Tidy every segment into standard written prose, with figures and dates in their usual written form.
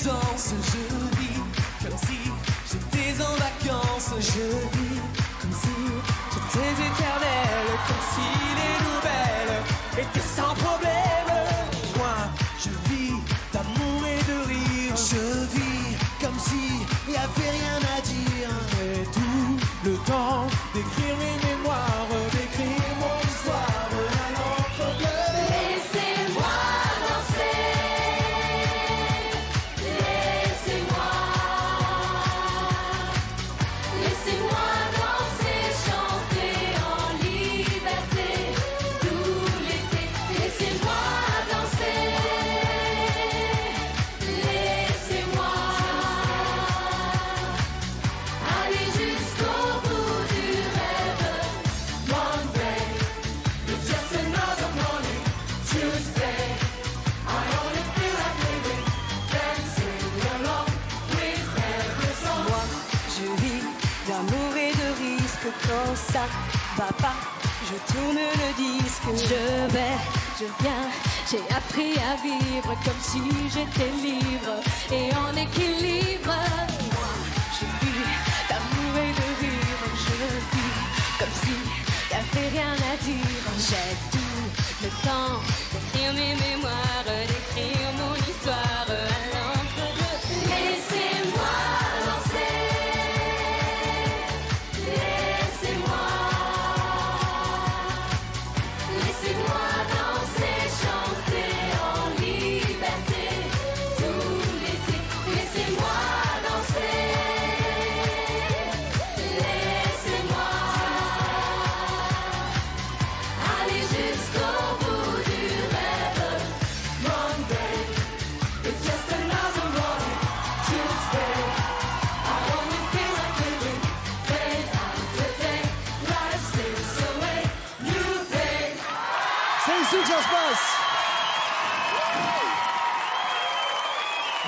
danse, je vis comme si j'étais en vacances. Je vis comme si j'étais éternelle, comme si les nouvelles étaient sans problème. Moi, je vis d'amour et de rire. Je vis comme si il n'y avait rien à dire. Et tout le temps d'écrire mes mémoires, d'écrire mon histoire à l'encre bleue. Laissez-moi danser, laissez-moi danser, chanter en liberté tout l'été. Laissez-moi danser, laissez-moi aller jusqu'au bout du rêve. Monday is just another morning. Tuesday, I only feel like living, dancing along with every song. Moi, je vis d'amour et de risque. Quand ça va pas, je tourne le disque. Je vais, je viens, j'ai appris à vivre comme si j'étais libre et en équilibre. Moi, je vis d'amour et de rire. Je vis comme si y'avait rien à dire. J'ai tout le temps d'écrire mes mémoires, d'écrire mon histoire à l'encre bleue. Laissez-moi danser, laissez-moi danser, chanter en liberté tout l'été. Laissez-moi danser, laissez-moi aller jusqu'au bout du rêve. Monday is just another morning. Tuesday, I only feel like living. Day after day, life slips away. New day. C'est ici que ça se passe.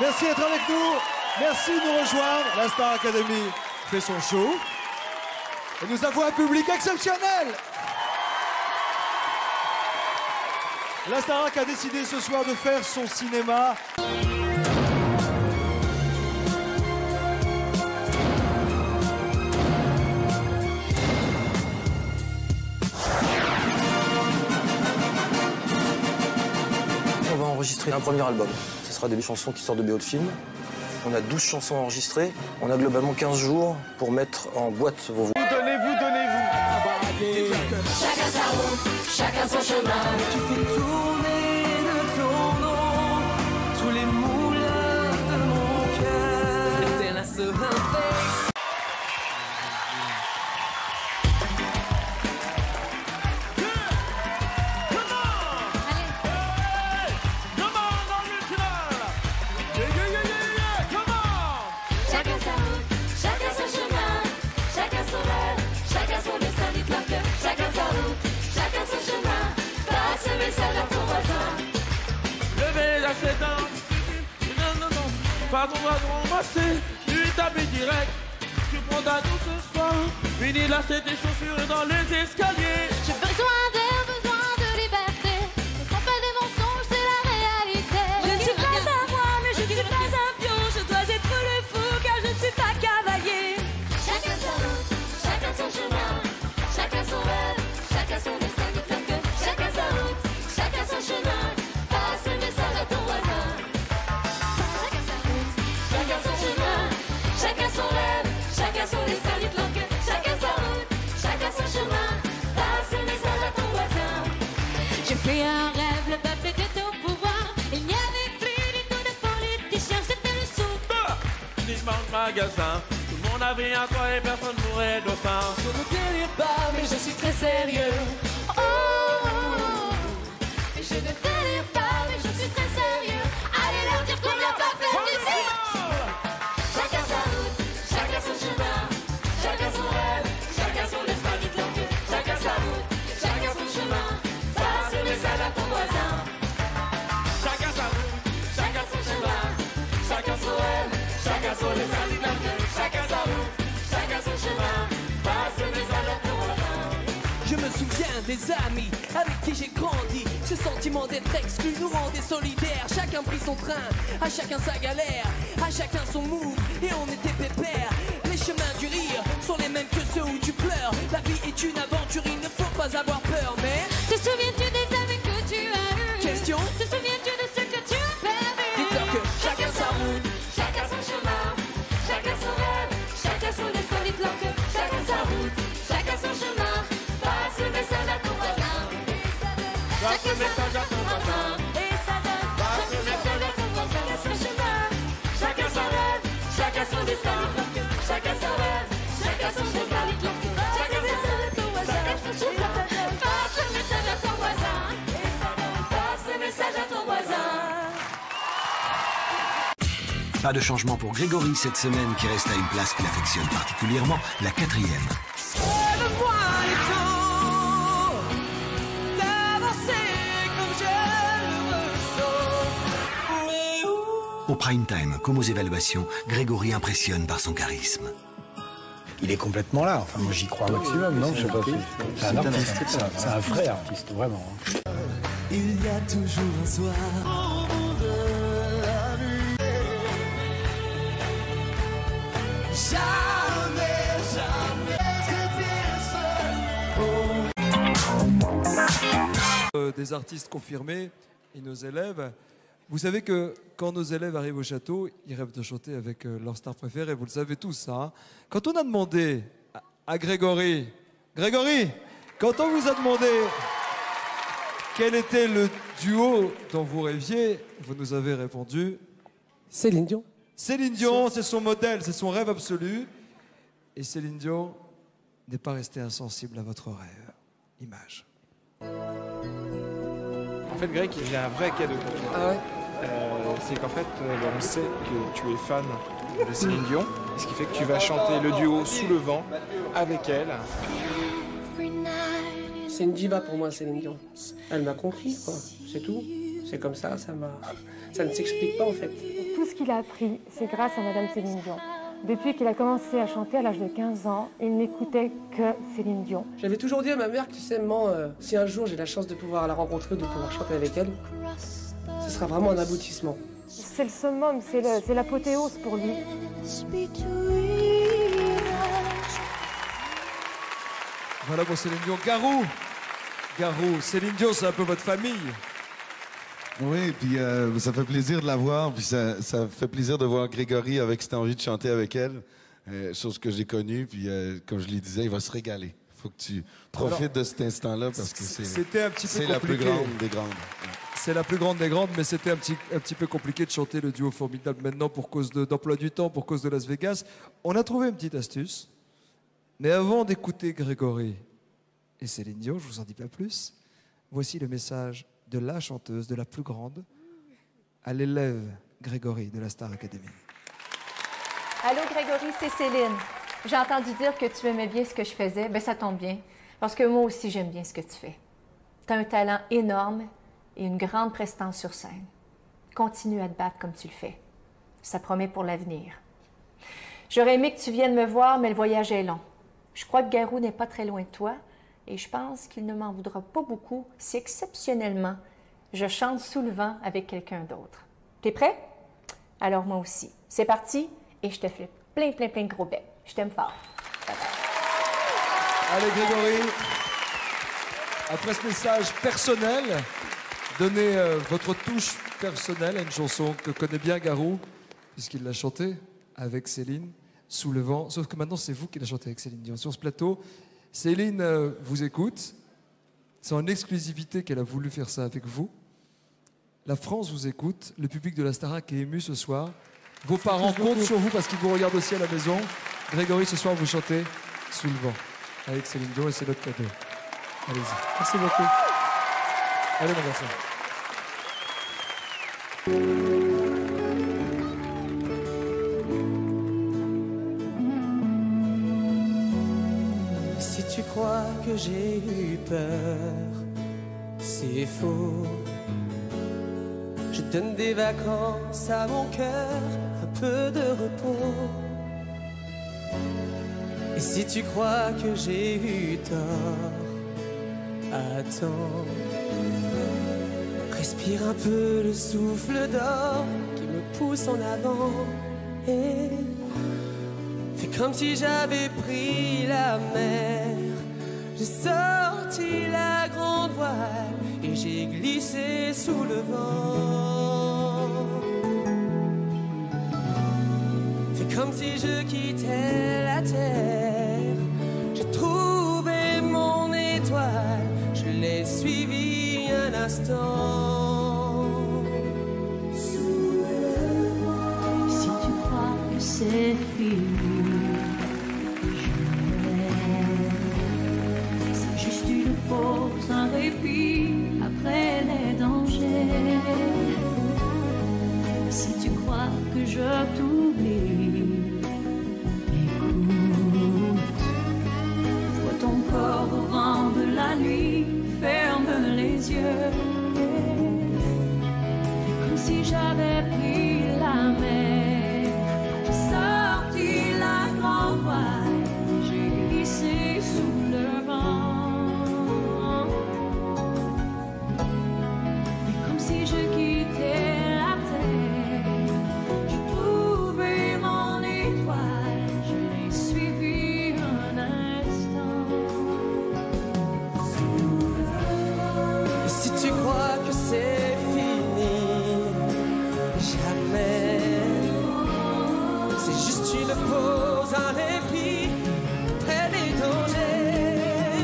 Merci d'être avec nous. Merci de nous rejoindre. La Star Academy fait son show. Et nous avons un public exceptionnel. La Starac a décidé ce soir de faire son cinéma. On va enregistrer un premier album. Ce sera des chansons qui sortent de BO de film. On a 12 chansons enregistrées. On a globalement 15 jours pour mettre en boîte vos voix. Donnez-vous. Chacun sa route, chacun son chemin. Tu fais tourner de ton nom tous les moulins de mon cœur. Tel un serein Chacun sa route, chacun son chemin. Chacun son rêve, chacun son destin. Dites-leur que chacun sa route, chacun son chemin. Passe le message à ton voisin. Levez la sédance. Non. Pas ton bras de ramasser. Lui taper direct. Tu prends ta douce ce soir. Fini là, c'est tes chaussures dans les escaliers. J'ai besoin d'air, besoin de liberté. Ne prends pas des mensonges, c'est la réalité. Je ne suis pas un roi, mais je ne suis pas un pion. Je dois être le fou, car je ne suis pas cavalier. Chacun sa route, chacun son chemin. Chacun son rêve, chacun son destin. Dites-leur que chacun sa route, chacun son chemin. Passe le message à ton voisin. Chacun sa route, chacun son chemin. Chacun son rêve, chacun son destin. Dites-leur que chacun sa route, chacun son chemin. Passe le message à ton voisin. J'ai fait un rêve, le peuple était au pouvoir. Il n'y avait plus du tout de politiciens, c'était le sou. Dimanche magasin. Tout le monde avait un toit et personne mourait de faim. Je ne délire pas, mais je suis très sérieux. Oh, et je ne délire pas, mais je suis très sérieux. Allez leur dire qu'on vient pas faire du cirque. Chacun sa route, chacun son chemin. Chacun son rêve, chacun son destin. Dites-leur que chacun sa route, chacun son chemin. Passe le message à ton voisin. Chacun sa route. Chacun son chemin, chacun son rêve, chacun son destin. Dites-leur que chacun sa route, chacun son chemin. Passe le message à ton voisin. Je me souviens des amis avec qui j'ai grandi. Ce sentiment d'être exclu nous rendait solidaires. Chacun prit son train, à chacun sa galère, à chacun son move, et on était pépères. Les chemins du rire sont les mêmes que ceux où tu pleures. La vie est une aventure, il ne faut pas avoir peur. Mais Te souviens-tu des amis que tu as eus? question, Te souviens-tu de ce que tu as perdu? dis-leur que chacun sa route. Chacun son chemin, chacun son rêve, chacun son destin. Dites-leur que chacun sa route, chacun son chemin. Passe le message à ton voisin. Passe le message à ton voisin. Et ça donne. Passe le message à ton voisin. Chacun son chemin, chacun son rêve, chacun son destin. Dites-leur que chacun son rêve, chacun son chemin. Dites-leur que chacun son message à ton voisin. Chacun son chemin. Passe le message à ton voisin. Et ça donne. Passe le message à ton voisin. Pas de changement pour Grégory cette semaine qui reste à une place qu'il affectionne particulièrement, la 4e. Lève-moi les temps d'avancer comme je le ressens. Mais où Au prime time, comme aux évaluations, Grégory impressionne par son charisme. Il est complètement là. Enfin, moi, j'y crois au maximum, non? Je sais pas. C'est un artiste. C'est un vrai artiste, vraiment. il y a toujours un soir jamais, jamais Des artistes confirmés et nos élèves. Vous savez que quand nos élèves arrivent au château, ils rêvent de chanter avec leur star préférée, vous le savez tous ça. Hein. Quand on a demandé à Grégory, quand on vous a demandé quel était le duo dont vous rêviez, vous nous avez répondu Céline Dion. Céline Dion, c'est son modèle, c'est son rêve absolu. Et Céline Dion n'est pas restée insensible à votre rêve. Image. En fait, Greg, j'ai un vrai cadeau pour toi. Ah ouais? C'est qu'en fait, on sait que tu es fan de Céline Dion, ce qui fait que tu vas chanter le duo Sous le vent avec elle. C'est une diva pour moi, Céline Dion. Elle m'a compris, quoi. C'est tout. C'est comme ça, ça ne s'explique pas, en fait. Tout ce qu'il a appris, c'est grâce à Madame Céline Dion. Depuis qu'il a commencé à chanter à l'âge de 15 ans, il n'écoutait que Céline Dion. J'avais toujours dit à ma mère que, tu sais, maman, si un jour j'ai la chance de pouvoir la rencontrer ou de pouvoir chanter avec elle, ce sera vraiment un aboutissement. C'est le summum, c'est l'apothéose pour lui. Voilà pour Céline Dion. Garou, Céline Dion, c'est un peu votre famille. Oui, puis ça fait plaisir de la voir, puis ça fait plaisir de voir Grégory avec cette envie de chanter avec elle, chose que j'ai connue, puis comme je lui disais, il va se régaler. Il faut que tu profites de cet instant-là parce que c'était un petit peu c'est la plus grande des grandes. C'est la plus grande des grandes, mais c'était un petit peu compliqué de chanter le duo formidable maintenant pour cause d'emploi du temps, pour cause de Las Vegas. On a trouvé une petite astuce, mais avant d'écouter Grégory et Céline Dion, je vous en dis pas plus, voici le message de la chanteuse, de la plus grande, à l'élève Grégory de la Star Academy. Allô Grégory, c'est Céline. J'ai entendu dire que tu aimais bien ce que je faisais. Ben ça tombe bien, parce que moi aussi j'aime bien ce que tu fais. Tu as un talent énorme et une grande prestance sur scène. Continue à te battre comme tu le fais. Ça promet pour l'avenir. J'aurais aimé que tu viennes me voir, mais le voyage est long. Je crois que Garou n'est pas très loin de toi. Et je pense qu'il ne m'en voudra pas beaucoup si exceptionnellement je chante Sous le vent avec quelqu'un d'autre. T'es prêt? Alors moi aussi. C'est parti et je te fais plein de gros becs. Je t'aime fort. Bye bye. Allez Grégory, après ce message personnel, donnez votre touche personnelle à une chanson que connaît bien Garou, puisqu'il l'a chantée avec Céline, Sous le vent. Sauf que maintenant c'est vous qui la chantez avec Céline Dion. Sur ce plateau, Céline vous écoute. C'est en exclusivité qu'elle a voulu faire ça avec vous. La France vous écoute. Le public de la Starac est ému ce soir. Vos parents comptent sur vous parce qu'ils vous regardent aussi à la maison. Grégory, ce soir, vous chantez Sous le vent avec Céline Dion et c'est notre cadeau. Allez-y. Merci beaucoup. Allez, mon garçon. Si tu crois que j'ai eu peur, c'est faux. Je donne des vacances à mon cœur, un peu de repos. Et si tu crois que j'ai eu tort, attends. Respire un peu le souffle d'or qui me pousse en avant et fais comme si j'avais pris la mer. J'ai sorti la grande voile et j'ai glissé sous le vent. Fais comme si je quittais la terre. J'ai trouvé mon étoile, je l'ai suivie un instant. Si tu crois que c'est fini, c'est juste une pause, un répit après les dangers. Si tu crois que je t'oublie, écoute, vois ton corps au vent de la nuit, ferme les yeux. Comme si j'avais pris la mer, j'ai sorti la grande voile, j'ai glissé sous le vent. Et comme si je quittais la terre, j'ai trouvé mon étoile, je l'ai suivi un instant. Et si tu crois que c'est fini, jamais. C'est juste une pause, un répit après les dangers.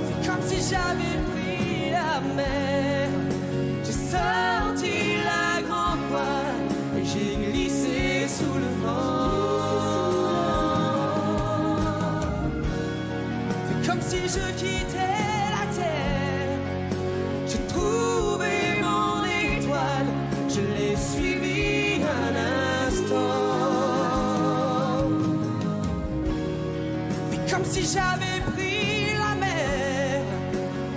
C'est comme si j'avais pris la mer. J'ai sorti la grande voile et j'ai glissé sous le vent. C'est comme si je quittais la terre. J'ai trouvé mon étoile, je l'ai suivi un instant. Et comme si j'avais pris la mer,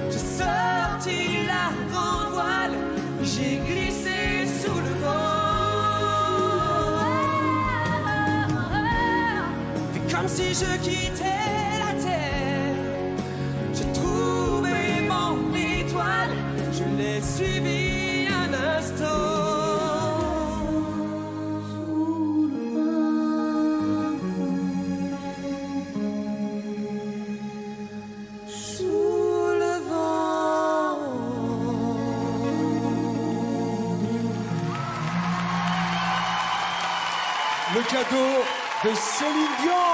j'ai sorti la grande voile, j'ai glissé sous le vent. Et comme si je quittais la terre, j'ai trouvé mon étoile, je l'ai suivi un instant. Sous le vent. Le cadeau de Céline Dion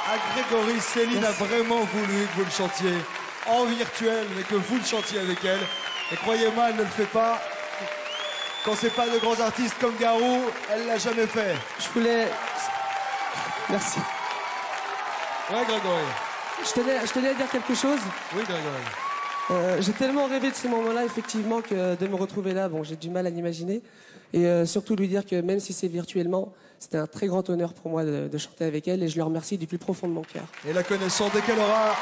à Grégory. Céline a vraiment voulu que vous le chantiez en virtuel, mais que vous le chantiez avec elle. Et croyez-moi, elle ne le fait pas. Quand c'est pas de grands artistes comme Garou, elle l'a jamais fait. Je voulais... Merci. Ouais, Grégory. Je tenais à dire quelque chose. Oui, Grégory. J'ai tellement rêvé de ce moment-là, effectivement, que de me retrouver là, bon, j'ai du mal à l'imaginer. Et surtout lui dire que même si c'est virtuellement, c'était un très grand honneur pour moi de chanter avec elle. Et je le remercie du plus profond de mon cœur. Et la connaissant, dès qu'elle aura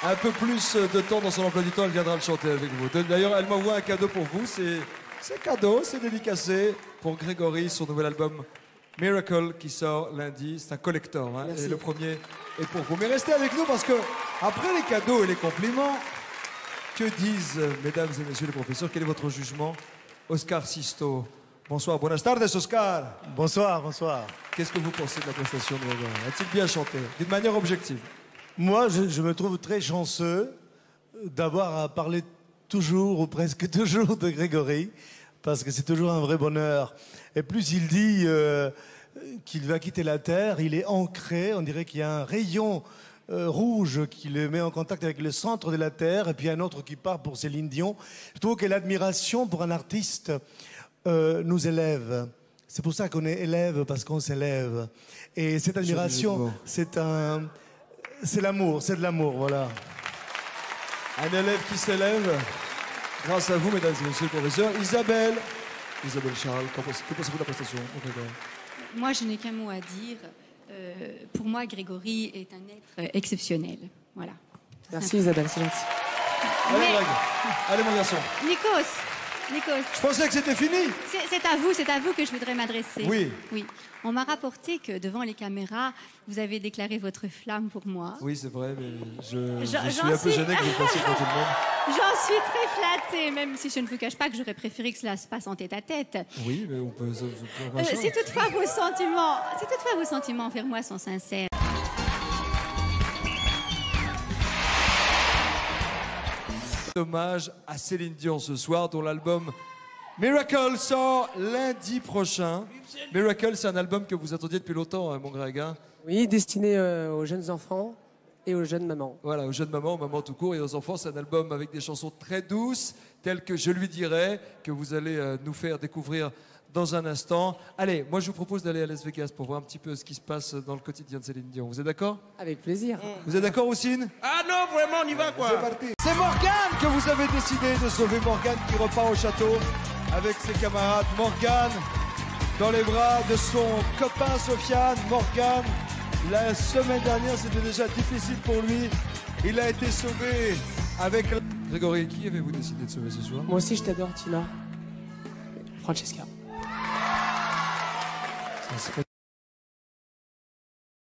un peu plus de temps dans son emploi du temps, elle viendra le chanter avec vous. D'ailleurs, elle m'envoie un cadeau pour vous. C'est cadeau, c'est dédicacé pour Grégory, son nouvel album Miracle qui sort lundi. C'est un collector, hein, et le premier est pour vous. Mais restez avec nous parce que après les cadeaux et les compliments, que disent, mesdames et messieurs les professeurs, quel est votre jugement? Oscar Sisto. Bonsoir, buenas tardes, Oscar. Bonsoir, bonsoir. Qu'est-ce que vous pensez de la prestation de Grégory? A-t-il bien chanté, d'une manière objective? Moi, je me trouve très chanceux d'avoir à parler toujours ou presque toujours de Grégory, parce que c'est toujours un vrai bonheur. Et plus il dit qu'il va quitter la Terre, il est ancré, on dirait qu'il y a un rayon rouge qui le met en contact avec le centre de la Terre, et puis un autre qui part pour Céline Dion. Je trouve que l'admiration pour un artiste nous élève. C'est pour ça qu'on est élève, parce qu'on s'élève. Et cette admiration, c'est l'amour, c'est de l'amour, voilà. Un élève qui s'élève, grâce à vous, mesdames et messieurs le professeur. Isabelle Charles, que pensez-vous de la prestation? Moi, je n'ai qu'un mot à dire. Pour moi, Grégory est un être exceptionnel. Voilà. Merci Isabelle, c'est gentil. Allez, Greg. Allez, mon garçon. Nikos, Nikos. Je pensais que c'était fini. C'est à vous que je voudrais m'adresser. Oui. Oui. On m'a rapporté que devant les caméras, vous avez déclaré votre flamme pour moi. Oui, c'est vrai, mais je suis J'en un peu suis- gêné que vous passiez pour tout le monde. J'en suis très flattée, même si je ne vous cache pas que j'aurais préféré que cela se passe en tête-à-tête. Oui, mais on peut... Si toutefois vos sentiments envers moi sont sincères. Hommage à Céline Dion ce soir, dont l'album Miracle sort lundi prochain. Miracle, c'est un album que vous attendiez depuis longtemps, mon Greg. Hein. Oui, destiné aux jeunes enfants et aux jeunes mamans. Voilà, aux jeunes mamans, aux mamans tout court et aux enfants. C'est un album avec des chansons très douces, telles que Je lui dirai, que vous allez nous faire découvrir dans un instant. Allez, moi je vous propose d'aller à Las Vegas pour voir un petit peu ce qui se passe dans le quotidien de Céline Dion. Vous êtes d'accord? Avec plaisir. Vous êtes d'accord, Oussine? Ah non, vraiment, on y va quoi. C'est parti. C'est Morgane que vous avez décidé de sauver. Morgane qui repart au château avec ses camarades. Morgane dans les bras de son copain Sofiane. Morgane, la semaine dernière, c'était déjà difficile pour lui. Il a été sauvé avec... Grégory, qui avez-vous décidé de sauver ce soir? Moi aussi, je t'adore, Tina. Francesca. Ça se fait